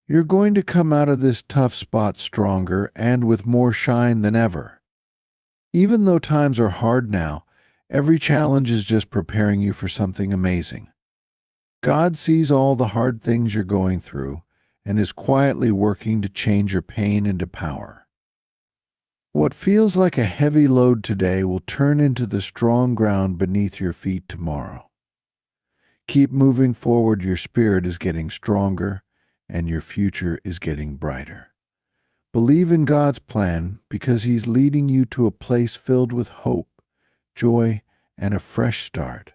You're going to come out of this tough spot stronger and with more shine than ever. Even though times are hard now, every challenge is just preparing you for something amazing. God sees all the hard things you're going through and is quietly working to change your pain into power. What feels like a heavy load today will turn into the strong ground beneath your feet tomorrow. Keep moving forward. Your spirit is getting stronger and your future is getting brighter. Believe in God's plan because He's leading you to a place filled with hope, joy, and a fresh start.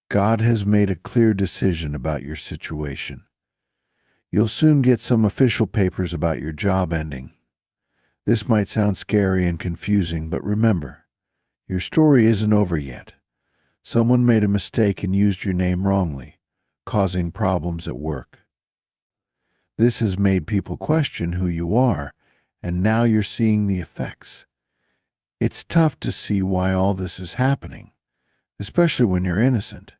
God has made a clear decision about your situation. You'll soon get some official papers about your job ending. This might sound scary and confusing, but remember, your story isn't over yet. Someone made a mistake and used your name wrongly, causing problems at work. This has made people question who you are, and now you're seeing the effects. It's tough to see why all this is happening, especially when you're innocent.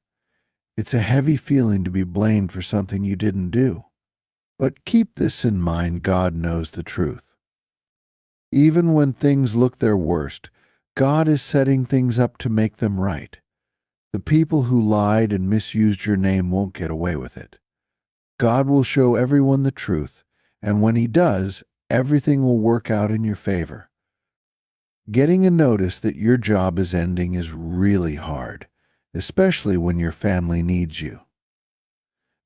It's a heavy feeling to be blamed for something you didn't do. But keep this in mind: God knows the truth. Even when things look their worst, God is setting things up to make them right. The people who lied and misused your name won't get away with it. God will show everyone the truth, and when He does, everything will work out in your favor. Getting a notice that your job is ending is really hard, especially when your family needs you.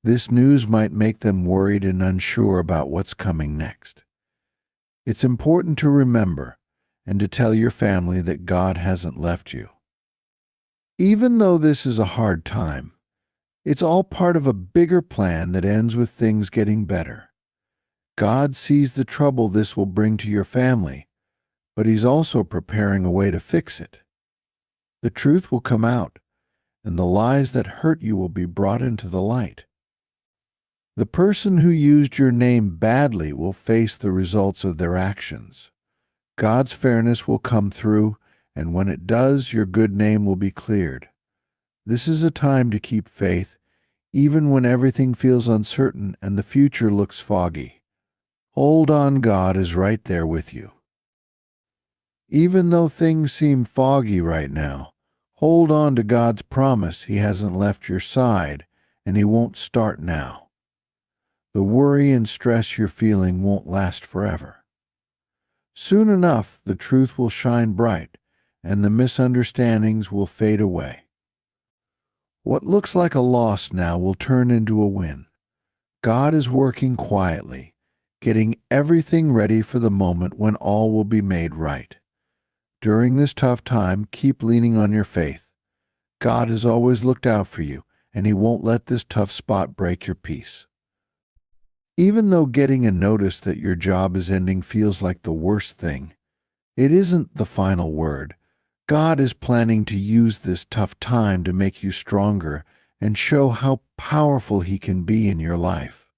This news might make them worried and unsure about what's coming next. It's important to remember and to tell your family that God hasn't left you. Even though this is a hard time, it's all part of a bigger plan that ends with things getting better. God sees the trouble this will bring to your family, but He's also preparing a way to fix it. The truth will come out, and the lies that hurt you will be brought into the light. The person who used your name badly will face the results of their actions. God's fairness will come through, and when it does, your good name will be cleared. This is a time to keep faith, even when everything feels uncertain and the future looks foggy. Hold on, God is right there with you. Even though things seem foggy right now, hold on to God's promise. He hasn't left your side, and He won't start now. The worry and stress you're feeling won't last forever. Soon enough, the truth will shine bright, and the misunderstandings will fade away. What looks like a loss now will turn into a win. God is working quietly, getting everything ready for the moment when all will be made right. During this tough time, keep leaning on your faith. God has always looked out for you, and He won't let this tough spot break your peace. Even though getting a notice that your job is ending feels like the worst thing, it isn't the final word. God is planning to use this tough time to make you stronger and show how powerful He can be in your life.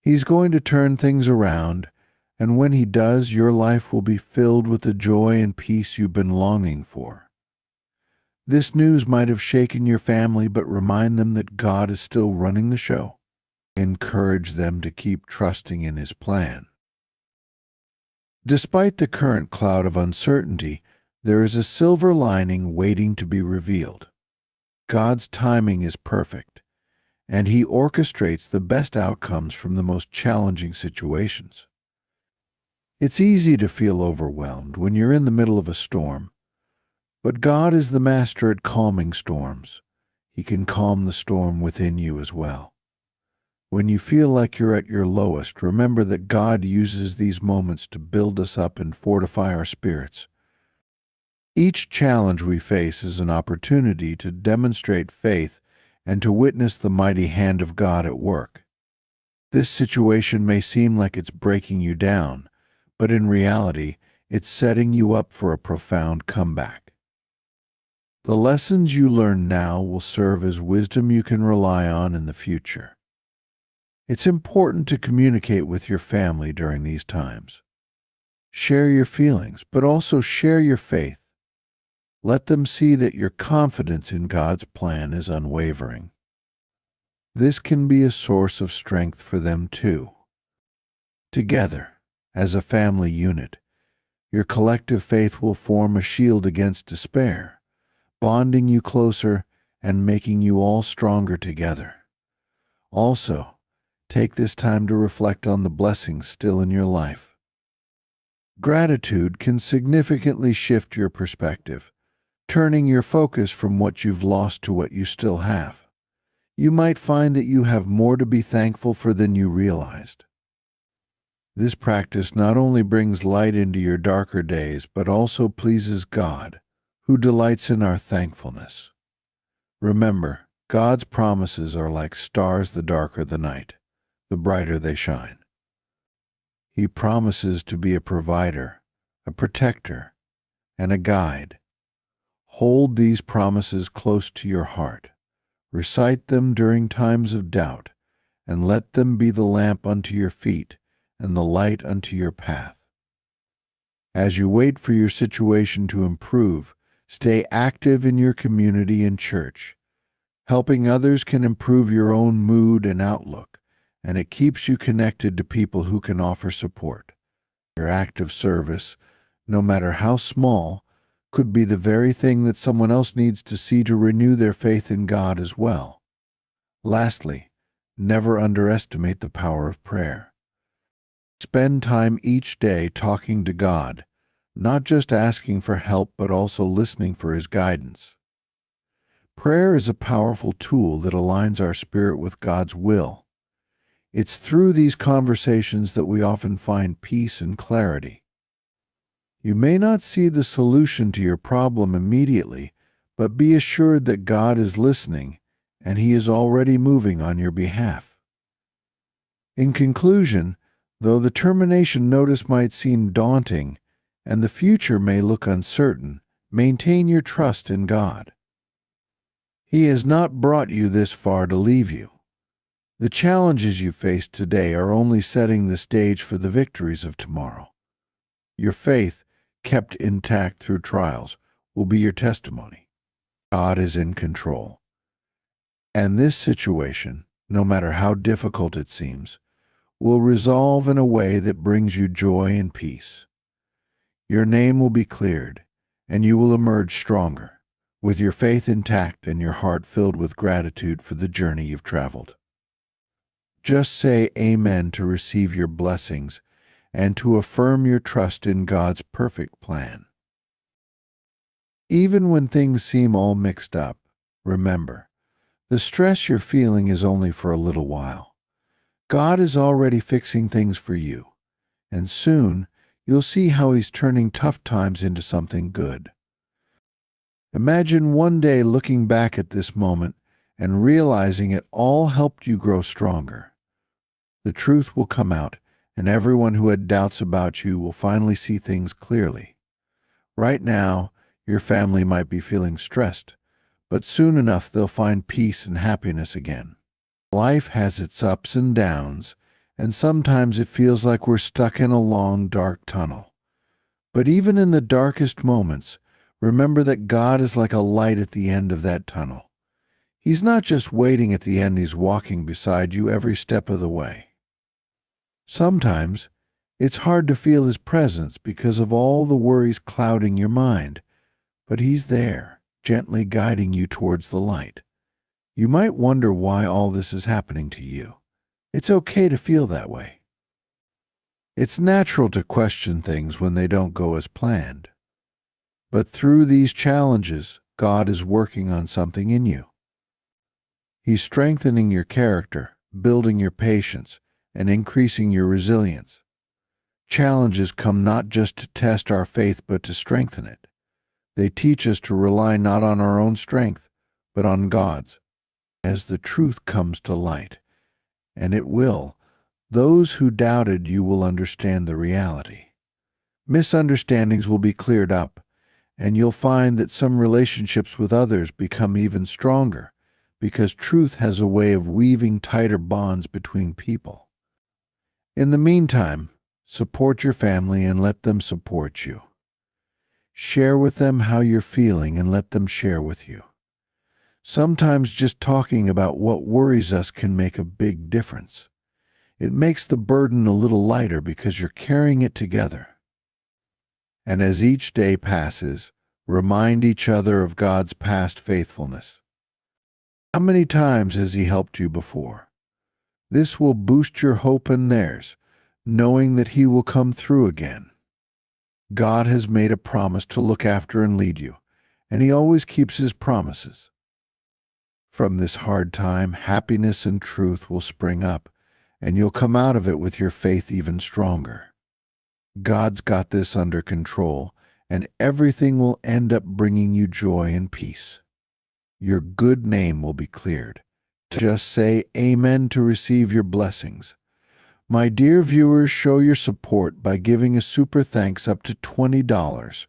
He's going to turn things around, and when He does, your life will be filled with the joy and peace you've been longing for. This news might have shaken your family, but remind them that God is still running the show. Encourage them to keep trusting in His plan. Despite the current cloud of uncertainty, there is a silver lining waiting to be revealed. God's timing is perfect, and He orchestrates the best outcomes from the most challenging situations. It's easy to feel overwhelmed when you're in the middle of a storm, but God is the master at calming storms. He can calm the storm within you as well. When you feel like you're at your lowest, remember that God uses these moments to build us up and fortify our spirits. Each challenge we face is an opportunity to demonstrate faith and to witness the mighty hand of God at work. This situation may seem like it's breaking you down, but in reality, it's setting you up for a profound comeback. The lessons you learn now will serve as wisdom you can rely on in the future. It's important to communicate with your family during these times. Share your feelings, but also share your faith. Let them see that your confidence in God's plan is unwavering. This can be a source of strength for them too. Together, as a family unit, your collective faith will form a shield against despair, bonding you closer and making you all stronger together. Also, take this time to reflect on the blessings still in your life. Gratitude can significantly shift your perspective, turning your focus from what you've lost to what you still have. You might find that you have more to be thankful for than you realized. This practice not only brings light into your darker days, but also pleases God, who delights in our thankfulness. Remember, God's promises are like stars. The darker the night, the brighter they shine. He promises to be a provider, a protector, and a guide. Hold these promises close to your heart. Recite them during times of doubt, and let them be the lamp unto your feet and the light unto your path. As you wait for your situation to improve, stay active in your community and church. Helping others can improve your own mood and outlook, and it keeps you connected to people who can offer support. Your act of service, no matter how small, could be the very thing that someone else needs to see to renew their faith in God as well. Lastly, never underestimate the power of prayer. Spend time each day talking to God, not just asking for help, but also listening for His guidance. Prayer is a powerful tool that aligns our spirit with God's will. It's through these conversations that we often find peace and clarity. You may not see the solution to your problem immediately, but be assured that God is listening and He is already moving on your behalf. In conclusion, though the termination notice might seem daunting and the future may look uncertain, maintain your trust in God. He has not brought you this far to leave you. The challenges you face today are only setting the stage for the victories of tomorrow. Your faith, kept intact through trials, will be your testimony. God is in control. And this situation, no matter how difficult it seems, will resolve in a way that brings you joy and peace. Your name will be cleared, and you will emerge stronger, with your faith intact and your heart filled with gratitude for the journey you've traveled. Just say amen to receive your blessings and to affirm your trust in God's perfect plan. Even when things seem all mixed up, remember, the stress you're feeling is only for a little while. God is already fixing things for you, and soon you'll see how He's turning tough times into something good. Imagine one day looking back at this moment and realizing it all helped you grow stronger. The truth will come out, and everyone who had doubts about you will finally see things clearly. Right now, your family might be feeling stressed, but soon enough they'll find peace and happiness again. Life has its ups and downs, and sometimes it feels like we're stuck in a long, dark tunnel. But even in the darkest moments, remember that God is like a light at the end of that tunnel. He's not just waiting at the end, He's walking beside you every step of the way. Sometimes, it's hard to feel His presence because of all the worries clouding your mind, but He's there, gently guiding you towards the light. You might wonder why all this is happening to you. It's okay to feel that way. It's natural to question things when they don't go as planned. But through these challenges, God is working on something in you. He's strengthening your character, building your patience, and increasing your resilience. Challenges come not just to test our faith, but to strengthen it. They teach us to rely not on our own strength, but on God's. As the truth comes to light, and it will, those who doubted you will understand the reality. Misunderstandings will be cleared up, and you'll find that some relationships with others become even stronger, because truth has a way of weaving tighter bonds between people. In the meantime, support your family and let them support you. Share with them how you're feeling and let them share with you. Sometimes just talking about what worries us can make a big difference. It makes the burden a little lighter because you're carrying it together. And as each day passes, remind each other of God's past faithfulness. How many times has He helped you before? This will boost your hope and theirs, knowing that He will come through again. God has made a promise to look after and lead you, and He always keeps His promises. From this hard time, happiness and truth will spring up, and you'll come out of it with your faith even stronger. God's got this under control, and everything will end up bringing you joy and peace. Your good name will be cleared. Just say amen to receive your blessings. My dear viewers, show your support by giving a super thanks up to $20.